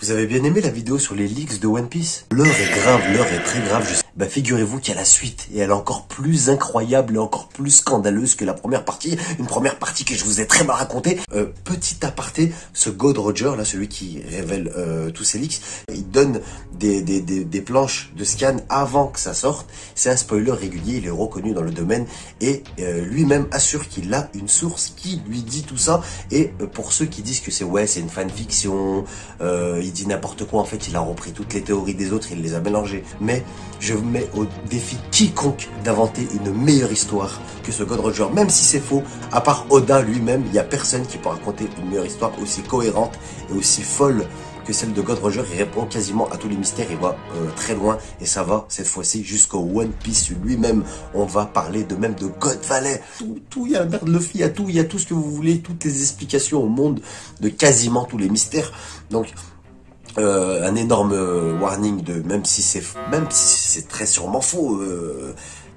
Vous avez bien aimé la vidéo sur les leaks de One Piece? L'heure est grave, l'heure est très grave. Bah figurez-vous qu'il y a la suite et elle est encore plus incroyable et encore plus scandaleuse que la première partie. Une première partie que je vous ai très mal racontée. Petit aparté, ce God Roger là, celui qui révèle tous ces leaks, il donne des planches de scan avant que ça sorte. C'est un spoiler régulier, il est reconnu dans le domaine et lui-même assure qu'il a une source qui lui dit tout ça. Et pour ceux qui disent que c'est une fanfiction, il dit n'importe quoi, en fait il a repris toutes les théories des autres, il les a mélangées. Mais je mets au défi quiconque d'inventer une meilleure histoire que ce God Roger, même si c'est faux. À part Oda lui-même, il n'y a personne qui peut raconter une meilleure histoire aussi cohérente et aussi folle que celle de God Roger. Il répond quasiment à tous les mystères, il va très loin et ça va cette fois-ci jusqu'au One Piece lui-même. On va parler de God Valley, tout, il y a la merde Luffy, il y a tout ce que vous voulez, toutes les explications au monde de quasiment tous les mystères. Donc un énorme warning de même si c'est très sûrement faux.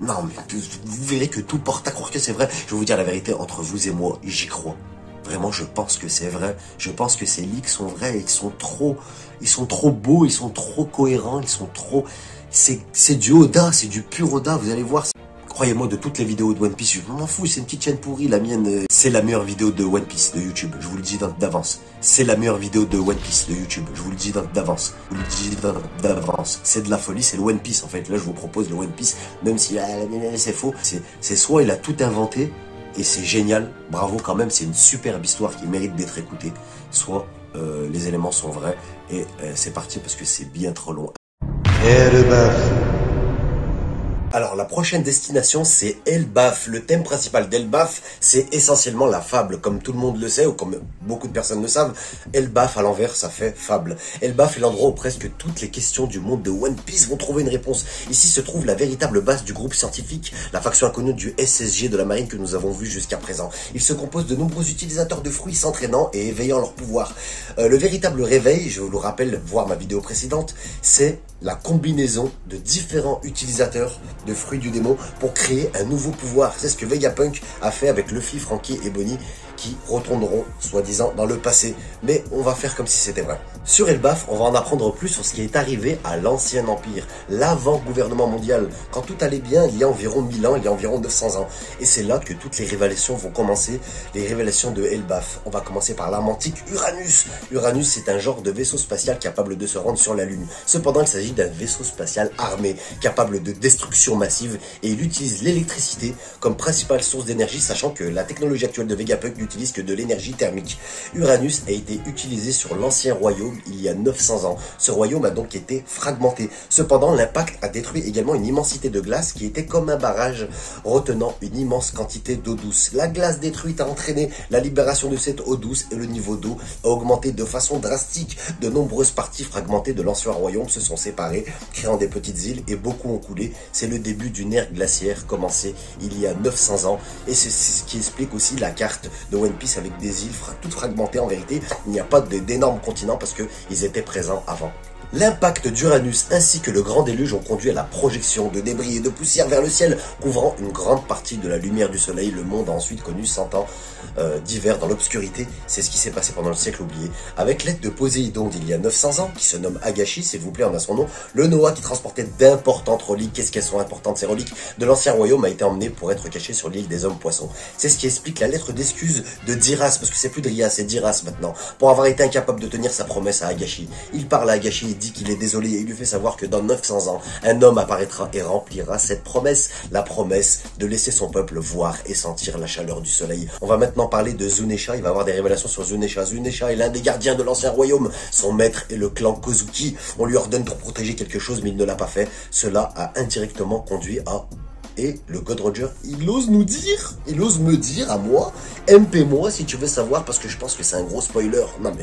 Non mais vous verrez que tout porte à croire que c'est vrai. Je vais vous dire la vérité, entre vous et moi, j'y crois. Vraiment, je pense que c'est vrai. Je pense que ces leaks sont vrais. Ils sont trop beaux, ils sont trop cohérents, c'est du Oda, c'est du pur Oda. Vous allez voir. Croyez-moi, de toutes les vidéos de One Piece, je m'en fous, c'est une petite chaîne pourrie, la mienne, c'est la meilleure vidéo de One Piece de YouTube, je vous le dis d'avance. C'est la meilleure vidéo de One Piece de YouTube, je vous le dis d'avance. C'est de la folie, c'est le One Piece en fait. Là, je vous propose le One Piece, même si c'est faux. C'est soit il a tout inventé, et c'est génial, bravo quand même, c'est une superbe histoire qui mérite d'être écoutée. Soit les éléments sont vrais, et c'est parti parce que c'est bien trop long. Alors la prochaine destination c'est Elbaf. Le thème principal d'Elbaf c'est essentiellement la fable. Comme tout le monde le sait ou comme beaucoup de personnes le savent, Elbaf à l'envers ça fait fable. Elbaf est l'endroit où presque toutes les questions du monde de One Piece vont trouver une réponse. Ici se trouve la véritable base du groupe scientifique, la faction inconnue du SSG de la marine que nous avons vu jusqu'à présent. Il se compose de nombreux utilisateurs de fruits s'entraînant et éveillant leur pouvoir. Le véritable réveil, je vous le rappelle, voir ma vidéo précédente, c'est la combinaison de différents utilisateurs de fruits du démon pour créer un nouveau pouvoir. C'est ce que Vegapunk a fait avec Luffy, Franky et Bonnie qui retourneront soi-disant dans le passé. Mais on va faire comme si c'était vrai. Sur Elbaf, on va en apprendre plus sur ce qui est arrivé à l'ancien empire, l'avant-gouvernement mondial. Quand tout allait bien, il y a environ 1000 ans, il y a environ 900 ans. Et c'est là que toutes les révélations vont commencer, les révélations de Elbaf. On va commencer par l'arme antique Uranus. Uranus, c'est un genre de vaisseau spatial capable de se rendre sur la Lune. Cependant, il s'agit d'un vaisseau spatial armé, capable de destruction massive, et il utilise l'électricité comme principale source d'énergie, sachant que la technologie actuelle de Vegapunk n'utilise que de l'énergie thermique. Uranus a été utilisé sur l'ancien royaume il y a 900 ans. Ce royaume a donc été fragmenté. Cependant, l'impact a détruit également une immensité de glace qui était comme un barrage retenant une immense quantité d'eau douce. La glace détruite a entraîné la libération de cette eau douce et le niveau d'eau a augmenté de façon drastique. De nombreuses parties fragmentées de l'ancien royaume se sont séparées, créant des petites îles et beaucoup ont coulé. C'est le début d'une ère glaciaire commencée il y a 900 ans et c'est ce qui explique aussi la carte de One Piece avec des îles toutes fragmentées. En vérité, il n'y a pas d'énormes continents parce qu'ils étaient présents avant. L'impact d'Uranus ainsi que le grand déluge ont conduit à la projection de débris et de poussière vers le ciel, couvrant une grande partie de la lumière du soleil. Le monde a ensuite connu 100 ans d'hiver dans l'obscurité. C'est ce qui s'est passé pendant le siècle oublié. Avec l'aide de Poséidon d'il y a 900 ans, qui se nomme Agashi, s'il vous plaît, en a son nom, le Noah qui transportait d'importantes reliques. Qu'est-ce qu'elles sont importantes ces reliques de l'ancien royaume a été emmené pour être caché sur l'île des hommes poissons. C'est ce qui explique la lettre d'excuse de Diras, parce que c'est plus Dria, c'est Diras maintenant, pour avoir été incapable de tenir sa promesse à Agashi. Il parle à Agashi, il dit qu'il est désolé et il lui fait savoir que dans 900 ans, un homme apparaîtra et remplira cette promesse, la promesse de laisser son peuple voir et sentir la chaleur du soleil. On va maintenant parler de Zunesha, il va avoir des révélations sur Zunesha. Zunesha est l'un des gardiens de l'ancien royaume, son maître est le clan Kozuki. On lui ordonne de protéger quelque chose mais il ne l'a pas fait. Cela a indirectement conduit à... Et le God Roger, il ose nous dire, il ose me dire à moi, MP moi si tu veux savoir, parce que je pense que c'est un gros spoiler. Non mais,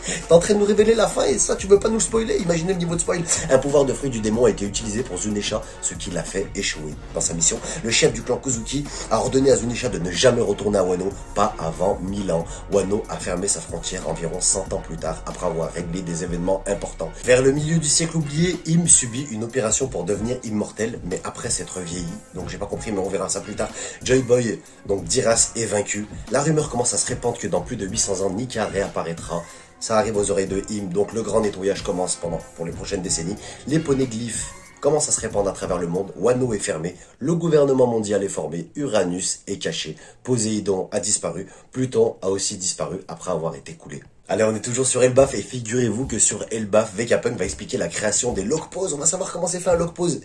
t'es en train de nous révéler la fin et ça tu veux pas nous spoiler? Imaginez le niveau de spoil. Un pouvoir de fruit du démon a été utilisé pour Zunesha, ce qui l'a fait échouer dans sa mission. Le chef du clan Kozuki a ordonné à Zunesha de ne jamais retourner à Wano, pas avant 1000 ans. Wano a fermé sa frontière environ 100 ans plus tard, après avoir réglé des événements importants. Vers le milieu du siècle oublié, Im subit une opération pour devenir immortel, mais après s'être vieilli. Donc j'ai pas compris mais on verra ça plus tard. Joy Boy, donc Diras est vaincu. La rumeur commence à se répandre que dans plus de 800 ans, Nika réapparaîtra Ça arrive aux oreilles de Im, donc le grand nettoyage commence pour les prochaines décennies. Les poneglyphes commencent à se répandre à travers le monde. Wano est fermé, le gouvernement mondial est formé, Uranus est caché, Poséidon a disparu, Pluton a aussi disparu après avoir été coulé. Allez, on est toujours sur Elbaf et figurez-vous que sur Elbaf, Vegapunk va expliquer la création des log poses. On va savoir comment c'est fait un log pose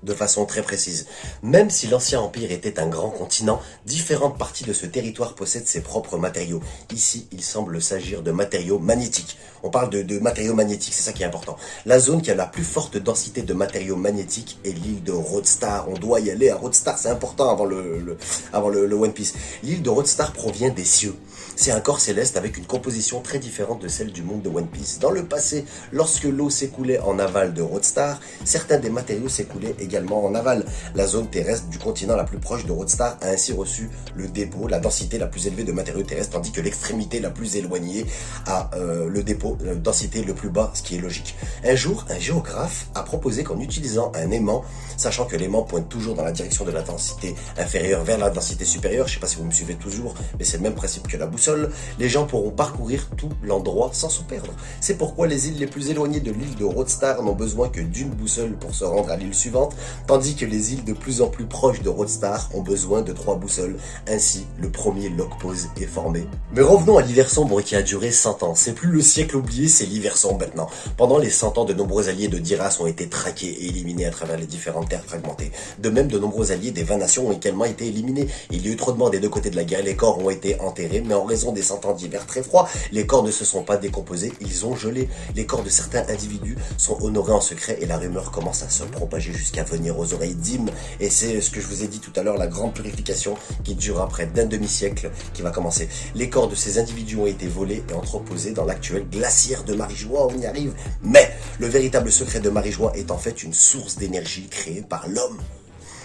de façon très précise. Même si l'ancien empire était un grand continent, différentes parties de ce territoire possèdent ses propres matériaux. Ici, il semble s'agir de matériaux magnétiques. On parle de matériaux magnétiques, c'est ça qui est important. La zone qui a la plus forte densité de matériaux magnétiques est l'île de Roadstar. On doit y aller à Roadstar, c'est important avant le One Piece. L'île de Roadstar provient des cieux. C'est un corps céleste avec une composition très différente de celle du monde de One Piece. Dans le passé, lorsque l'eau s'écoulait en aval de Roadstar, certains des matériaux s'écoulaient également en aval. La zone terrestre du continent la plus proche de Roadstar a ainsi reçu le dépôt, la densité la plus élevée de matériaux terrestres, tandis que l'extrémité la plus éloignée a le dépôt, la densité le plus bas, ce qui est logique. Un jour, un géographe a proposé qu'en utilisant un aimant, sachant que l'aimant pointe toujours dans la direction de la densité inférieure vers la densité supérieure, je ne sais pas si vous me suivez toujours, mais c'est le même principe que la boussole, les gens pourront parcourir tout l'endroit sans se perdre. C'est pourquoi les îles les plus éloignées de l'île de Roadstar n'ont besoin que d'une boussole pour se rendre à l'île suivante, tandis que les îles de plus en plus proches de Roadstar ont besoin de 3 boussoles. Ainsi, le premier log pose est formé. Mais revenons à l'hiver sombre qui a duré 100 ans. C'est plus le siècle oublié, c'est l'hiver sombre maintenant. Pendant les 100 ans, de nombreux alliés de Diras ont été traqués et éliminés à travers les différentes terres fragmentées. De même, de nombreux alliés des 20 nations ont également été éliminés. Il y a eu trop de morts des deux côtés de la guerre, les corps ont été enterrés, mais en raison des 100 ans d'hiver très froid, les corps ne se sont pas décomposés, ils ont gelé. Les corps de certains individus sont honorés en secret et la rumeur commence à se propager jusqu'à venir aux oreilles d'Im. Et c'est ce que je vous ai dit tout à l'heure, la grande purification qui durera près d'un demi-siècle qui va commencer. Les corps de ces individus ont été volés et entreposés dans l'actuel glaciaire de Marijois, on y arrive. Mais le véritable secret de Marijois est en fait une source d'énergie créée par l'homme.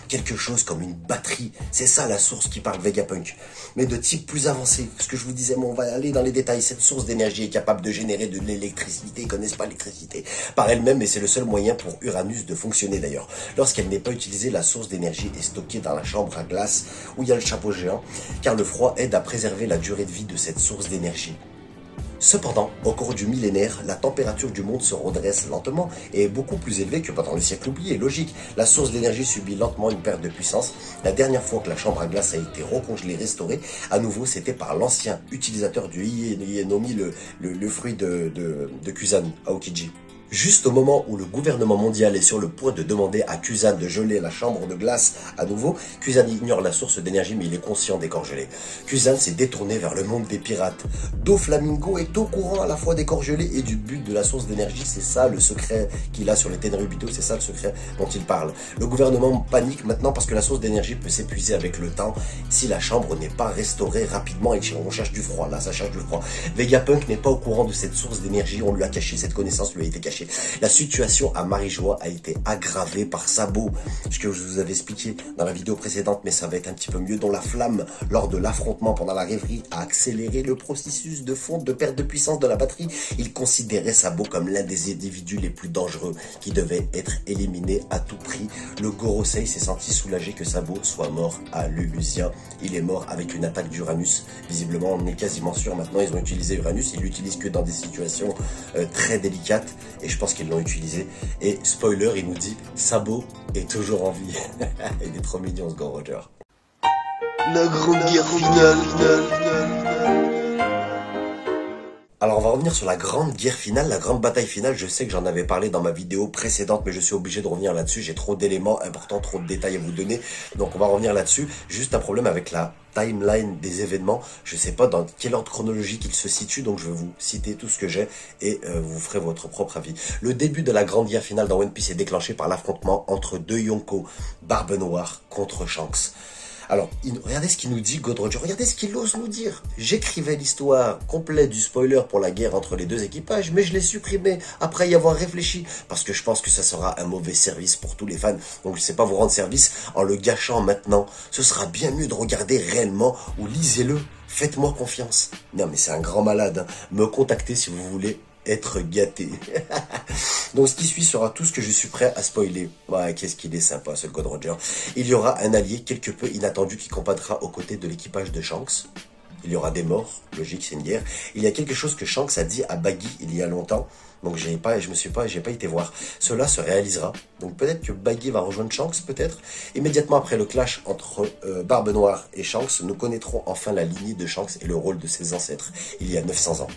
Quelque chose comme une batterie, c'est ça la source qui parle Vegapunk, mais de type plus avancé, ce que je vous disais, mais on va aller dans les détails. Cette source d'énergie est capable de générer de l'électricité, ils connaissent pas l'électricité par elle-même, et c'est le seul moyen pour Uranus de fonctionner d'ailleurs. Lorsqu'elle n'est pas utilisée, la source d'énergie est stockée dans la chambre à glace où il y a le chapeau géant, car le froid aide à préserver la durée de vie de cette source d'énergie. Cependant, au cours du millénaire, la température du monde se redresse lentement et est beaucoup plus élevée que pendant le siècle oublié. Logique, la source d'énergie subit lentement une perte de puissance. La dernière fois que la chambre à glace a été recongelée, restaurée, à nouveau, c'était par l'ancien utilisateur du Ienomi, le fruit de Kusan, Aokiji. Juste au moment où le gouvernement mondial est sur le point de demander à Kusan de geler la chambre de glace à nouveau, Kusan ignore la source d'énergie mais il est conscient des corps gelés. Kusan s'est détourné vers le monde des pirates. Doflamingo est au courant à la fois des corps gelés et du but de la source d'énergie. C'est ça le secret qu'il a sur les Tenryubito, c'est ça le secret dont il parle. Le gouvernement panique maintenant parce que la source d'énergie peut s'épuiser avec le temps si la chambre n'est pas restaurée rapidement et on cherche du froid. Là, ça cherche du froid. Vegapunk n'est pas au courant de cette source d'énergie, on lui a caché, cette connaissance lui a été cachée. La situation à Marijois a été aggravée par Sabo, ce que je vous avais expliqué dans la vidéo précédente, mais ça va être un petit peu mieux, dont la flamme lors de l'affrontement pendant la rêverie a accéléré le processus de fonte de perte de puissance de la batterie. Il considérait Sabo comme l'un des individus les plus dangereux qui devait être éliminé à tout prix. Le Gorosei s'est senti soulagé que Sabo soit mort à Lulusia. Il est mort avec une attaque d'Uranus. Visiblement, on est quasiment sûr maintenant, ils ont utilisé Uranus, ils l'utilisent que dans des situations très délicates. Et je pense qu'ils l'ont utilisé. Et spoiler, il nous dit Sabo est toujours en vie. Il est trop mignon ce Gold Roger. La grande guerre finale. Alors on va revenir sur la grande guerre finale, la grande bataille finale. Je sais que j'en avais parlé dans ma vidéo précédente, mais je suis obligé de revenir là-dessus. J'ai trop d'éléments importants, trop de détails à vous donner. Donc on va revenir là-dessus. Juste un problème avec la timeline des événements. Je sais pas dans quel ordre chronologique il se situe, donc je vais vous citer tout ce que j'ai et vous ferez votre propre avis. Le début de la grande guerre finale dans One Piece est déclenché par l'affrontement entre deux Yonko, Barbe Noire contre Shanks. Alors, regardez ce qu'il nous dit, Gold Roger, regardez ce qu'il ose nous dire. J'écrivais l'histoire complète du spoiler pour la guerre entre les deux équipages, mais je l'ai supprimé après y avoir réfléchi, parce que je pense que ça sera un mauvais service pour tous les fans. Donc je ne sais pas vous rendre service en le gâchant maintenant. Ce sera bien mieux de regarder réellement ou lisez-le. Faites-moi confiance. Non mais c'est un grand malade. Hein. Me contactez si vous voulez être gâté. Donc ce qui suit sera tout ce que je suis prêt à spoiler. Ouais, qu'est-ce qu'il est sympa ce Gold Roger. Il y aura un allié quelque peu inattendu qui combattra aux côtés de l'équipage de Shanks. il y aura des morts, logique, c'est une guerre. Il y a quelque chose que Shanks a dit à Baggy il y a longtemps, donc j'ai pas été voir. Cela se réalisera, donc peut-être que Baggy va rejoindre Shanks, peut-être. Immédiatement après le clash entre Barbe Noire et Shanks, nous connaîtrons enfin la lignée de Shanks et le rôle de ses ancêtres, il y a 900 ans.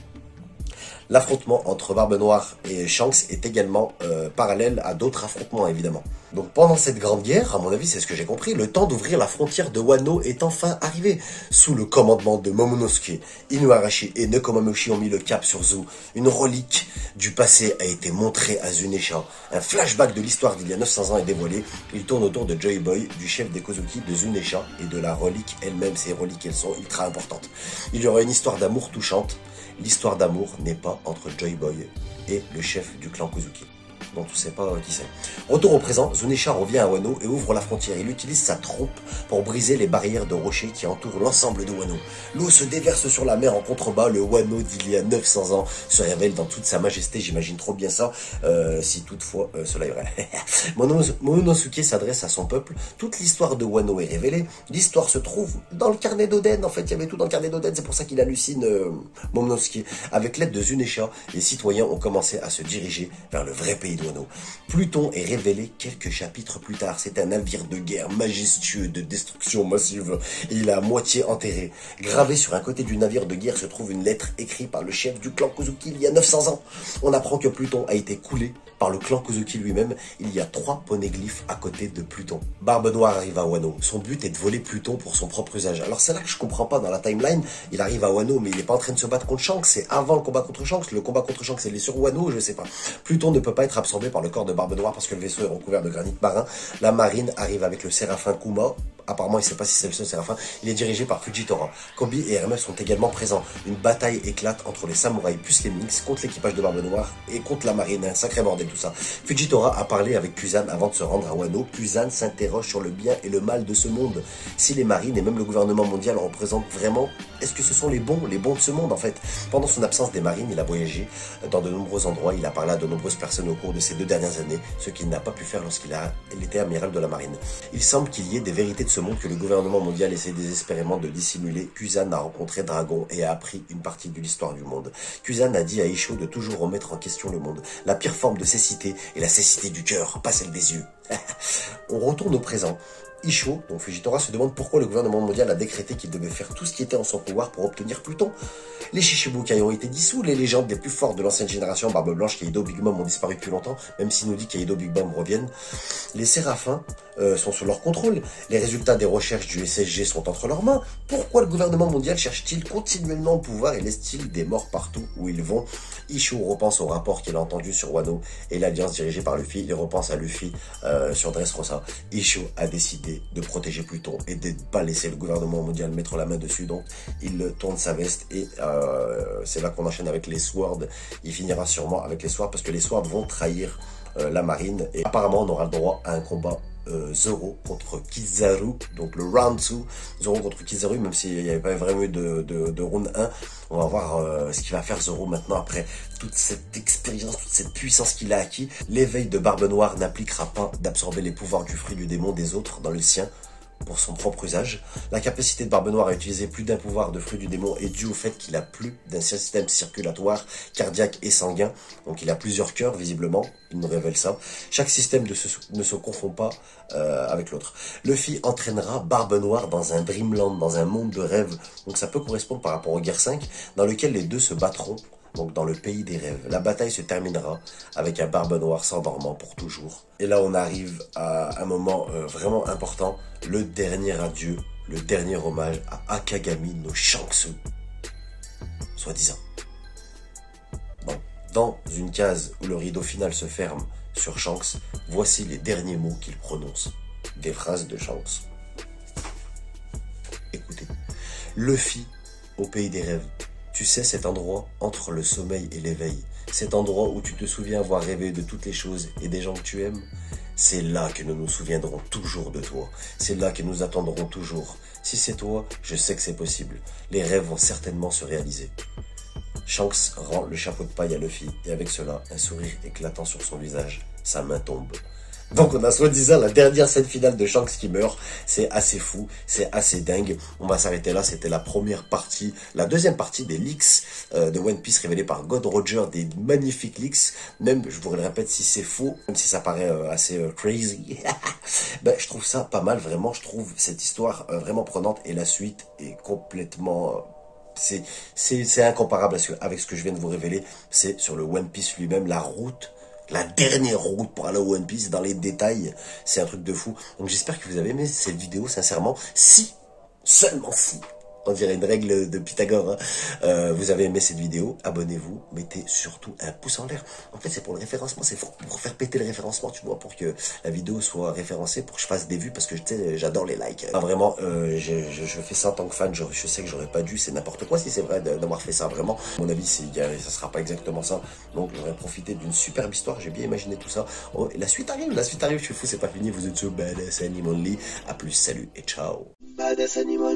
L'affrontement entre Barbe Noire et Shanks est également parallèle à d'autres affrontements, évidemment. Donc pendant cette grande guerre, à mon avis, c'est ce que j'ai compris, le temps d'ouvrir la frontière de Wano est enfin arrivé. Sous le commandement de Momonosuke, Inuarashi et Nekomamushi ont mis le cap sur Zou. Une relique du passé a été montrée à Zunisha. Un flashback de l'histoire d'il y a 900 ans est dévoilé. Il tourne autour de Joy Boy, du chef des Kozuki, de Zunisha et de la relique elle-même. Ces reliques, elles sont ultra importantes. Il y aura une histoire d'amour touchante. L'histoire d'amour n'est pas entre Joy Boy et le chef du clan Kozuki, dont on ne sait pas qui c'est. Retour au présent, Zunisha revient à Wano et ouvre la frontière. Il utilise sa trompe pour briser les barrières de rochers qui entourent l'ensemble de Wano. L'eau se déverse sur la mer en contrebas. Le Wano d'il y a 900 ans se révèle dans toute sa majesté. J'imagine trop bien ça, si toutefois cela est vrai. Momonosuke s'adresse à son peuple. Toute l'histoire de Wano est révélée. L'histoire se trouve dans le carnet d'Oden. En fait, il y avait tout dans le carnet d'Oden. C'est pour ça qu'il hallucine Momonosuke. Avec l'aide de Zunisha, les citoyens ont commencé à se diriger vers le vrai pays de Wano. Pluton est révélé quelques chapitres plus tard. C'est un navire de guerre majestueux de destruction massive. Et il est à moitié enterré. Gravé sur un côté du navire de guerre se trouve une lettre écrite par le chef du clan Kozuki il y a 900 ans. On apprend que Pluton a été coulé par le clan Kozuki lui-même. Il y a 3 poneglyphes à côté de Pluton. Barbe Noire arrive à Wano. Son but est de voler Pluton pour son propre usage. Alors c'est là que je comprends pas dans la timeline. Il arrive à Wano mais il n'est pas en train de se battre contre Shanks. C'est avant le combat contre Shanks. Le combat contre Shanks, il est sur Wano, je sais pas. Pluton ne peut pas être absorbé par le corps de Barbe Noire parce que le vaisseau est recouvert de granit marin. La marine arrive avec le Séraphin Kuma. Apparemment, il ne sait pas si c'est le seul Séraphin. Il est dirigé par Fujitora. Kobe et Hermès sont également présents. Une bataille éclate entre les samouraïs plus les Minx contre l'équipage de Barbe Noire et contre la marine. Un sacré bordel tout ça. Fujitora a parlé avec Kuzan avant de se rendre à Wano. Kuzan s'interroge sur le bien et le mal de ce monde. Si les marines et même le gouvernement mondial représentent vraiment, est-ce que ce sont les bons de ce monde en fait? Pendant son absence des marines, il a voyagé dans de nombreux endroits. Il a parlé à de nombreuses personnes au cours de ces 2 dernières années, ce qu'il n'a pas pu faire lorsqu'il était amiral de la marine. Il semble qu'il y ait des vérités de ce monde que le gouvernement mondial essaie désespérément de dissimuler. Kuzan a rencontré Dragon et a appris une partie de l'histoire du monde. Kuzan a dit à Isho de toujours remettre en question le monde. La pire forme de cécité est la cécité du cœur, pas celle des yeux. On retourne au présent. Isho, donc Fujitora, se demande pourquoi le gouvernement mondial a décrété qu'il devait faire tout ce qui était en son pouvoir pour obtenir Pluton. Les Shichibukai ont été dissous, les légendes les plus fortes de l'ancienne génération, Barbe Blanche, Kaido, Big Mom, ont disparu depuis longtemps, même s'il nous dit que Kaido, Big Mom reviennent. Les Séraphins sont sous leur contrôle, les résultats des recherches du SSG sont entre leurs mains. Pourquoi le gouvernement mondial cherche-t-il continuellement le pouvoir et laisse-t-il des morts partout où ils vont? Isho repense au rapport qu'il a entendu sur Wano et l'alliance dirigée par Luffy. Il repense à Luffy sur Dressrosa. Isho a décidé de protéger Pluton et de ne pas laisser le gouvernement mondial mettre la main dessus. Donc il tourne sa veste et c'est là qu'on enchaîne avec les Swords. Il finira sûrement avec les Swords parce que les Swords vont trahir la marine et apparemment on aura le droit à un combat Zoro contre Kizaru, donc le round 2, Zoro contre Kizaru, même s'il n'y avait pas vraiment eu de round 1, on va voir ce qu'il va faire Zoro maintenant après toute cette expérience, toute cette puissance qu'il a acquis. L'éveil de Barbe Noire n'appliquera pas d'absorber les pouvoirs du fruit du démon des autres dans le sien pour son propre usage. La capacité de Barbe Noire à utiliser plus d'un pouvoir de fruit du démon est due au fait qu'il a plus d'un système circulatoire, cardiaque et sanguin. Donc il a plusieurs cœurs, visiblement. Il nous révèle ça. Chaque système ne se confond pas avec l'autre. Luffy entraînera Barbe Noire dans un Dreamland, dans un monde de rêve. Donc ça peut correspondre par rapport au Gear 5, dans lequel les deux se battront. Donc dans le pays des rêves. La bataille se terminera avec un Barbe Noire s'endormant pour toujours. Et là on arrive à un moment vraiment important, le dernier adieu, le dernier hommage à Akagami no Shanksu, soi-disant. Bon, dans une case où le rideau final se ferme sur Shanks, voici les derniers mots qu'il prononce, des phrases de Shanks. Écoutez, Luffy au pays des rêves. Tu sais, cet endroit entre le sommeil et l'éveil, cet endroit où tu te souviens avoir rêvé de toutes les choses et des gens que tu aimes, c'est là que nous nous souviendrons toujours de toi. C'est là que nous attendrons toujours. Si c'est toi, je sais que c'est possible. Les rêves vont certainement se réaliser. Shanks rend le chapeau de paille à Luffy et avec cela, un sourire éclatant sur son visage. Sa main tombe. Donc on a soi-disant la dernière scène finale de Shanks qui meurt. C'est assez fou, c'est assez dingue. On va s'arrêter là, c'était la première partie, la deuxième partie des leaks de One Piece révélés par God Roger, des magnifiques leaks. Même, je vous le répète, si c'est faux, même si ça paraît assez crazy, ben, je trouve ça pas mal, vraiment. Je trouve cette histoire vraiment prenante et la suite est complètement... c'est incomparable avec ce que je viens de vous révéler. C'est sur le One Piece lui-même, la route, la dernière route pour aller au One Piece, dans les détails, c'est un truc de fou. Donc j'espère que vous avez aimé cette vidéo, sincèrement. Si, seulement si, on dirait une règle de Pythagore, hein. Vous avez aimé cette vidéo, abonnez-vous, mettez surtout un pouce en l'air. En fait, c'est pour le référencement, c'est pour faire péter le référencement, tu vois, pour que la vidéo soit référencée, pour que je fasse des vues, parce que tu sais, j'adore les likes. Non, vraiment, je fais ça en tant que fan, je sais que j'aurais pas dû, c'est n'importe quoi si c'est vrai d'avoir fait ça, vraiment. À mon avis, ça sera pas exactement ça. Donc, j'aurais profité d'une superbe histoire, j'ai bien imaginé tout ça. Oh, et la suite arrive, je suis fou, c'est pas fini, vous êtes sur Badass Animal Only. À plus, salut et ciao. Badass Animal